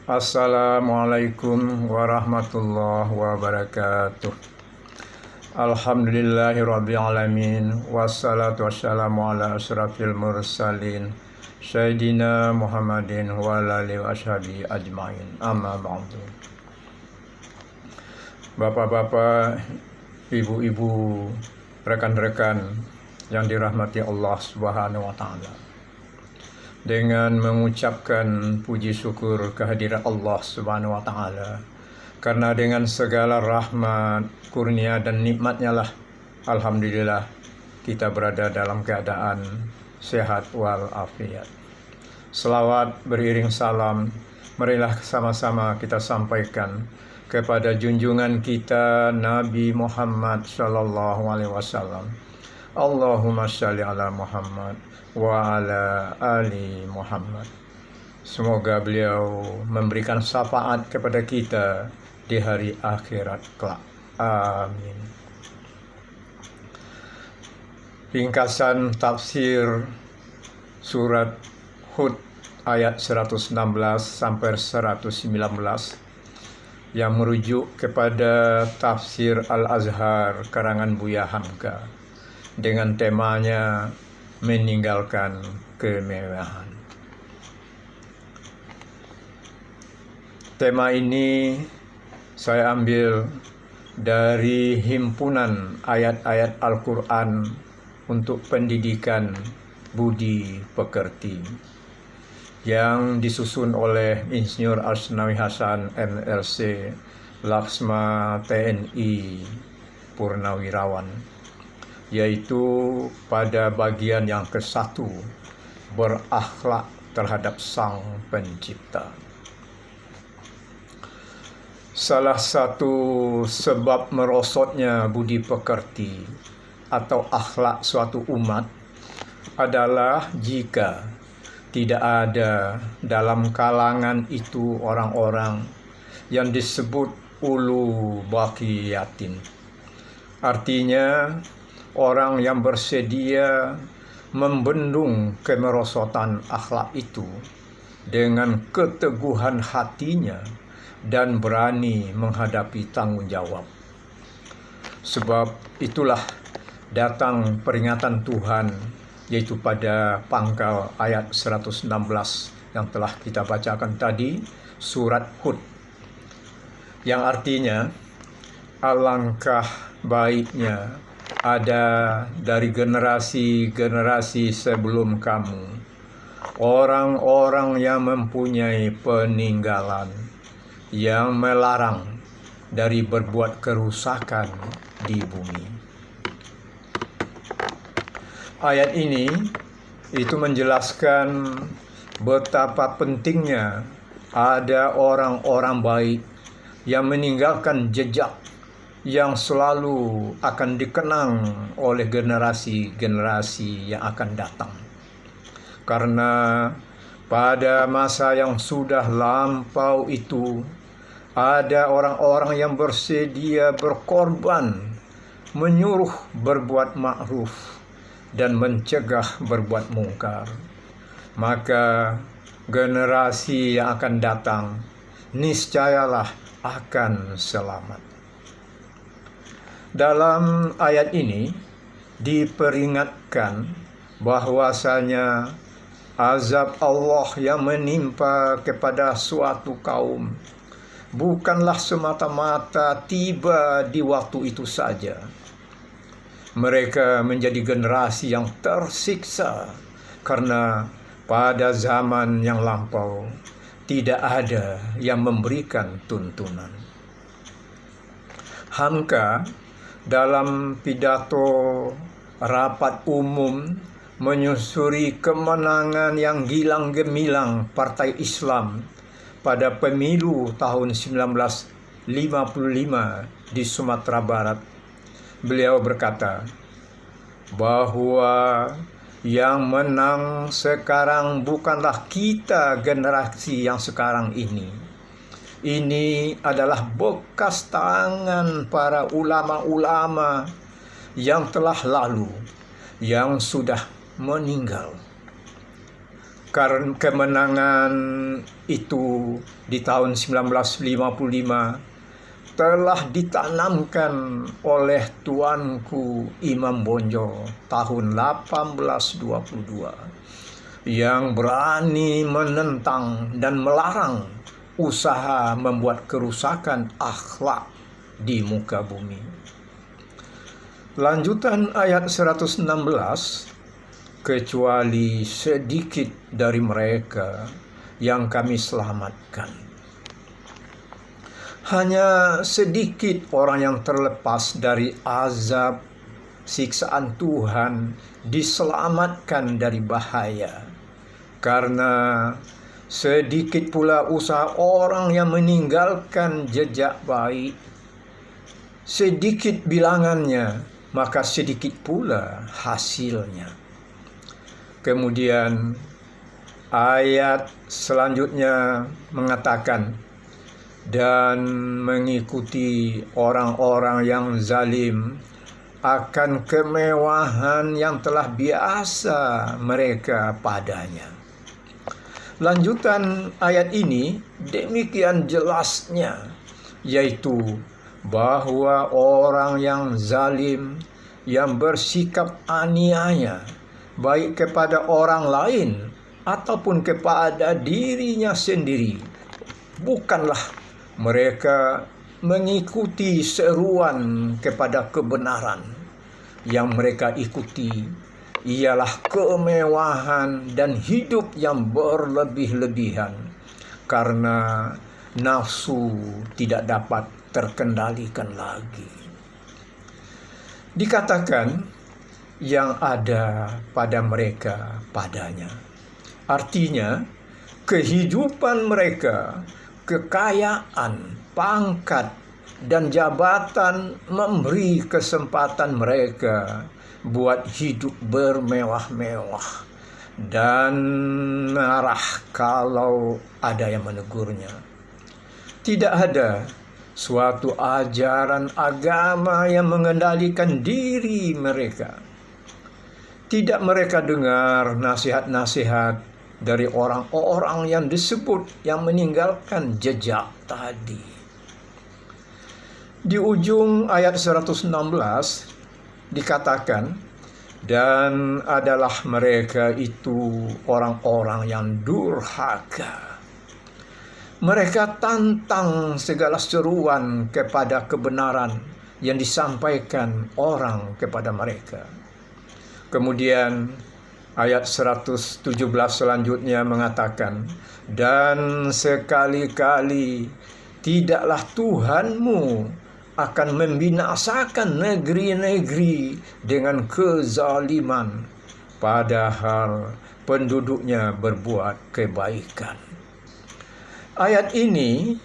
Assalamualaikum warahmatullahi wabarakatuh. Alhamdulillahirrabbilalamin. Wassalatu wassalamu ala asyrafil mursalin Sayyidina Muhammadin wa ala alihi wa ashabihi ajma'in. Amma ba'du. Bapak-bapak, ibu-ibu, rekan-rekan yang dirahmati Allah Subhanahu wa taala. Dengan mengucapkan puji syukur kehadirat Allah Subhanahu wa taala, karena dengan segala rahmat, kurnia dan nikmatnya lah, alhamdulillah kita berada dalam keadaan sehat walafiat. Selawat beriring salam, marilah sama-sama kita sampaikan kepada junjungan kita Nabi Muhammad sallallahu alaihi wasallam. Allahumma shalli ala Muhammad wa ala ali Muhammad. Semoga beliau memberikan syafaat kepada kita di hari akhirat kelak. Amin. Ringkasan tafsir surat Hud ayat 116 sampai 119 yang merujuk kepada tafsir Al-Azhar karangan Buya Hamka dengan temanya meninggalkan kemewahan. Tema ini saya ambil dari himpunan ayat-ayat Al-Quran untuk pendidikan budi pekerti yang disusun oleh Insinyur Asnawi Hasan MLC Laksma TNI Purnawirawan, yaitu pada bagian yang ke-1, berakhlak terhadap Sang Pencipta. Salah satu sebab merosotnya budi pekerti atau akhlak suatu umat adalah jika tidak ada dalam kalangan itu orang-orang yang disebut ulu baqiyatin. Artinya orang yang bersedia membendung kemerosotan akhlak itu dengan keteguhan hatinya dan berani menghadapi tanggung jawab. Sebab itulah datang peringatan Tuhan, yaitu pada pangkal ayat 116 yang telah kita bacakan tadi, surat Hud, yang artinya alangkah baiknya ada dari generasi-generasi sebelum kamu orang-orang yang mempunyai peninggalan, yang melarang dari berbuat kerusakan di bumi. Ayat ini itu menjelaskan betapa pentingnya ada orang-orang baik yang meninggalkan jejak yang selalu akan dikenang oleh generasi-generasi yang akan datang. Karena pada masa yang sudah lampau itu, ada orang-orang yang bersedia berkorban, menyuruh berbuat ma'ruf dan mencegah berbuat mungkar. Maka generasi yang akan datang niscayalah akan selamat. Dalam ayat ini diperingatkan bahwasanya azab Allah yang menimpa kepada suatu kaum bukanlah semata-mata tiba di waktu itu saja. Mereka menjadi generasi yang tersiksa karena pada zaman yang lampau tidak ada yang memberikan tuntunan. Hamka dalam pidato rapat umum menyusuri kemenangan yang gilang gemilang Partai Islam pada pemilu tahun 1955 di Sumatera Barat. Beliau berkata bahwa yang menang sekarang bukanlah kita generasi yang sekarang ini. Ini adalah bekas tangan para ulama-ulama yang telah lalu, yang sudah meninggal. Karena kemenangan itu di tahun 1955 telah ditanamkan oleh tuanku Imam Bonjol tahun 1822 yang berani menentang dan melarang usaha membuat kerusakan akhlak di muka bumi. Lanjutan ayat 116, kecuali sedikit dari mereka yang kami selamatkan. Hanya sedikit orang yang terlepas dari azab siksaan Tuhan diselamatkan dari bahaya. Karena sedikit pula usaha orang yang meninggalkan jejak baik. Sedikit bilangannya, maka sedikit pula hasilnya. Kemudian ayat selanjutnya mengatakan, dan mengikuti orang-orang yang zalim akan kemewahan yang telah biasa mereka padanya. Lanjutan ayat ini demikian jelasnya, yaitu bahwa orang yang zalim, yang bersikap aniaya, baik kepada orang lain ataupun kepada dirinya sendiri, bukanlah mereka mengikuti seruan kepada kebenaran. Yang mereka ikuti ialah kemewahan dan hidup yang berlebih-lebihan, karena nafsu tidak dapat terkendalikan lagi. Dikatakan yang ada pada mereka padanya. Artinya kehidupan mereka, kekayaan, pangkat, dan jabatan memberi kesempatan mereka buat hidup bermewah-mewah dan marah kalau ada yang menegurnya. Tidak ada suatu ajaran agama yang mengendalikan diri mereka. Tidak mereka dengar nasihat-nasihat dari orang-orang yang disebut yang meninggalkan jejak tadi. Di ujung ayat 116 dikatakan, dan adalah mereka itu orang-orang yang durhaka. Mereka tantang segala seruan kepada kebenaran yang disampaikan orang kepada mereka. Kemudian ayat 117 selanjutnya mengatakan, dan sekali-kali tidaklah Tuhanmu akan membinasakan negeri-negeri dengan kezaliman, padahal penduduknya berbuat kebaikan. Ayat ini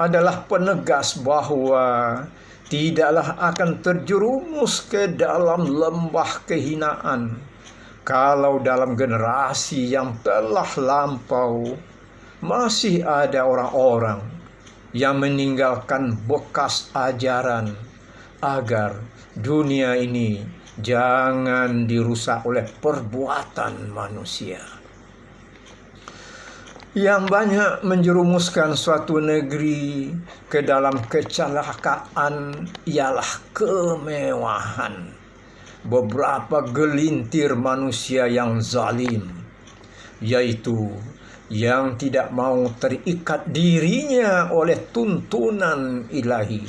adalah penegas bahwa tidaklah akan terjerumus ke dalam lembah kehinaan kalau dalam generasi yang telah lampau masih ada orang-orang yang meninggalkan bekas ajaran agar dunia ini jangan dirusak oleh perbuatan manusia. Yang banyak menjerumuskan suatu negeri ke dalam kecelakaan ialah kemewahan. Beberapa gelintir manusia yang zalim, yaitu yang tidak mau terikat dirinya oleh tuntunan ilahi.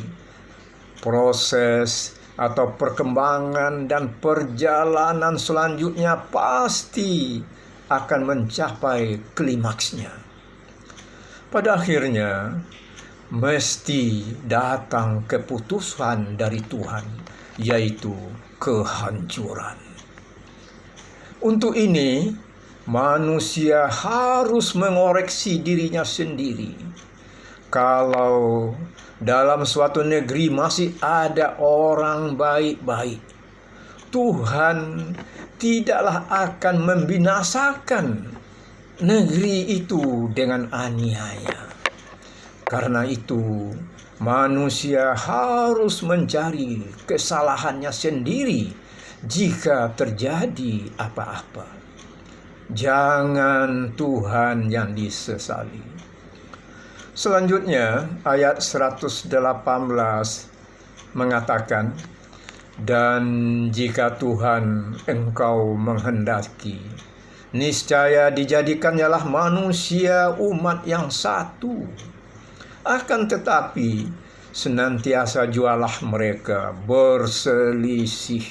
Proses atau perkembangan dan perjalanan selanjutnya pasti akan mencapai klimaksnya. Pada akhirnya mesti datang keputusan dari Tuhan, yaitu kehancuran. Untuk ini manusia harus mengoreksi dirinya sendiri. Kalau dalam suatu negeri masih ada orang baik-baik, Tuhan tidaklah akan membinasakan negeri itu dengan aniaya. Karena itu, manusia harus mencari kesalahannya sendiri jika terjadi apa-apa. Jangan Tuhan yang disesali. Selanjutnya ayat 118 mengatakan, dan jika Tuhan engkau menghendaki, niscaya dijadikannyalah manusia umat yang satu. Akan tetapi senantiasa jualah mereka berselisih.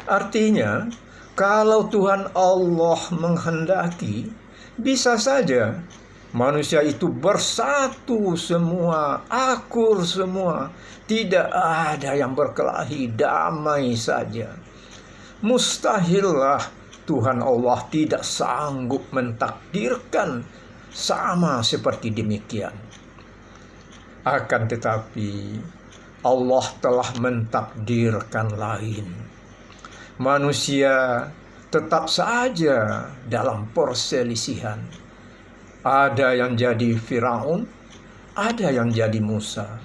Artinya, kalau Tuhan Allah menghendaki, bisa saja manusia itu bersatu semua, akur semua, tidak ada yang berkelahi, damai saja. Mustahillah Tuhan Allah tidak sanggup mentakdirkan sama seperti demikian. Akan tetapi Allah telah mentakdirkan lain. Manusia tetap saja dalam perselisihan. Ada yang jadi Firaun, ada yang jadi Musa,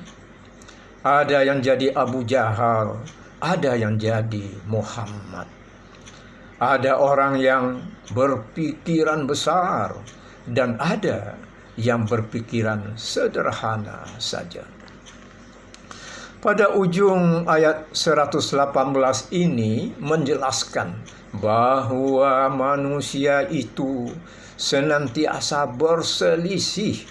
ada yang jadi Abu Jahal, ada yang jadi Muhammad. Ada orang yang berpikiran besar dan ada yang berpikiran sederhana saja. Pada ujung ayat 118 ini menjelaskan bahwa manusia itu senantiasa berselisih.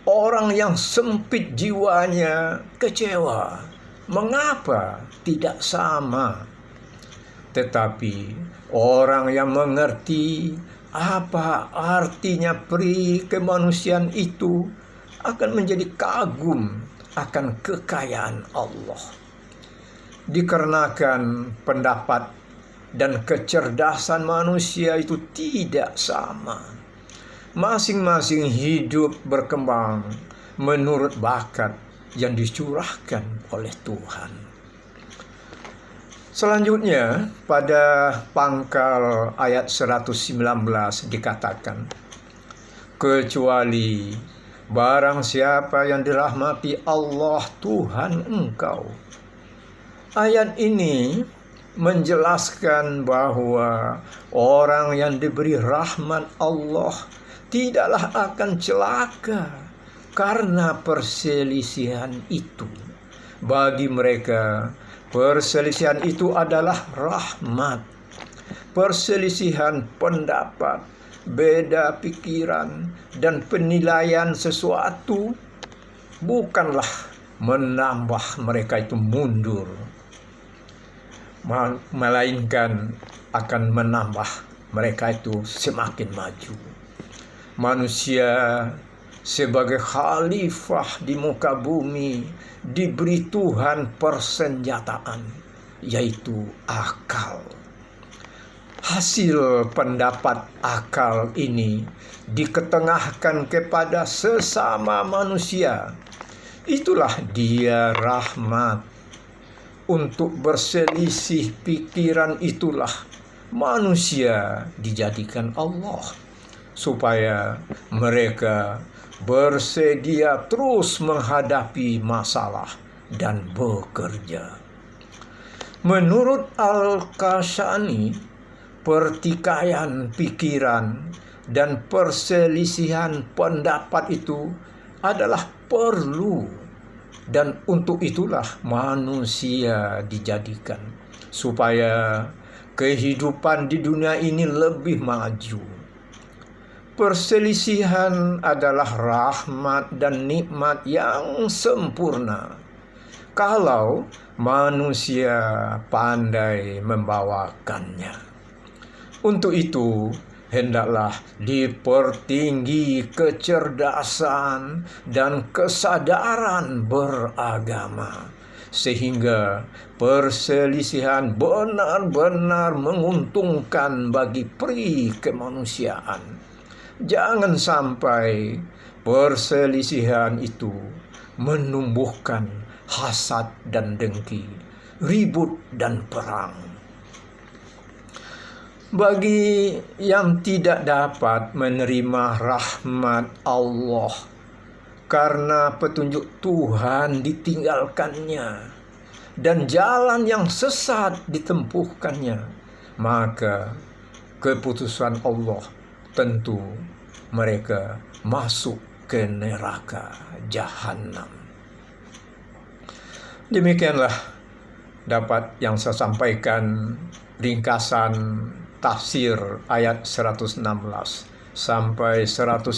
Orang yang sempit jiwanya kecewa. Mengapa tidak sama? Tetapi orang yang mengerti apa artinya peri kemanusiaan itu akan menjadi kagum akan kekayaan Allah. Dikarenakan pendapat dan kecerdasan manusia itu tidak sama. Masing-masing hidup berkembang menurut bakat yang dicurahkan oleh Tuhan. Selanjutnya pada pangkal ayat 119 dikatakan, kecuali barang siapa yang dirahmati Allah Tuhan engkau. Ayat ini menjelaskan bahwa orang yang diberi rahmat Allah tidaklah akan celaka karena perselisihan itu. Bagi mereka, perselisihan itu adalah rahmat. Perselisihan pendapat, beda pikiran, dan penilaian sesuatu bukanlah menambah mereka itu mundur, melainkan akan menambah mereka itu semakin maju. Manusia sebagai khalifah di muka bumi diberi Tuhan persenjataan, yaitu akal. Hasil pendapat akal ini diketengahkan kepada sesama manusia. Itulah dia rahmat. Untuk berselisih pikiran itulah manusia dijadikan Allah, supaya mereka bersedia terus menghadapi masalah dan bekerja. Menurut Al-Kashani, pertikaian pikiran dan perselisihan pendapat itu adalah perlu. Dan untuk itulah manusia dijadikan, supaya kehidupan di dunia ini lebih maju. Perselisihan adalah rahmat dan nikmat yang sempurna kalau manusia pandai membawakannya. Untuk itu, hendaklah dipertinggi kecerdasan dan kesadaran beragama, sehingga perselisihan benar-benar menguntungkan bagi peri kemanusiaan. Jangan sampai perselisihan itu menumbuhkan hasad dan dengki, ribut dan perang. Bagi yang tidak dapat menerima rahmat Allah karena petunjuk Tuhan ditinggalkannya dan jalan yang sesat ditempuhkannya, maka keputusan Allah, tentu mereka masuk ke neraka jahanam. Demikianlah dapat yang saya sampaikan ringkasan tafsir ayat 116 sampai 119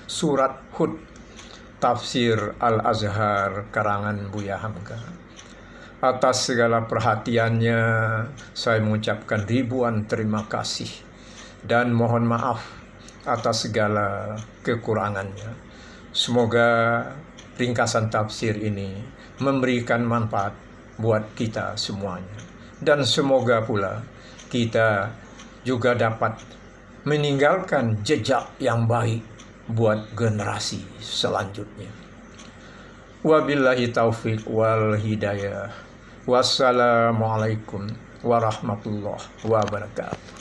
surat Hud, tafsir Al-Azhar karangan Buya Hamka. Atas segala perhatiannya, saya mengucapkan ribuan terima kasih dan mohon maaf atas segala kekurangannya. Semoga ringkasan tafsir ini memberikan manfaat buat kita semuanya. Dan semoga pula kita juga dapat meninggalkan jejak yang baik buat generasi selanjutnya. Wabillahi taufiq wal hidayah. Wassalamualaikum warahmatullahi wabarakatuh.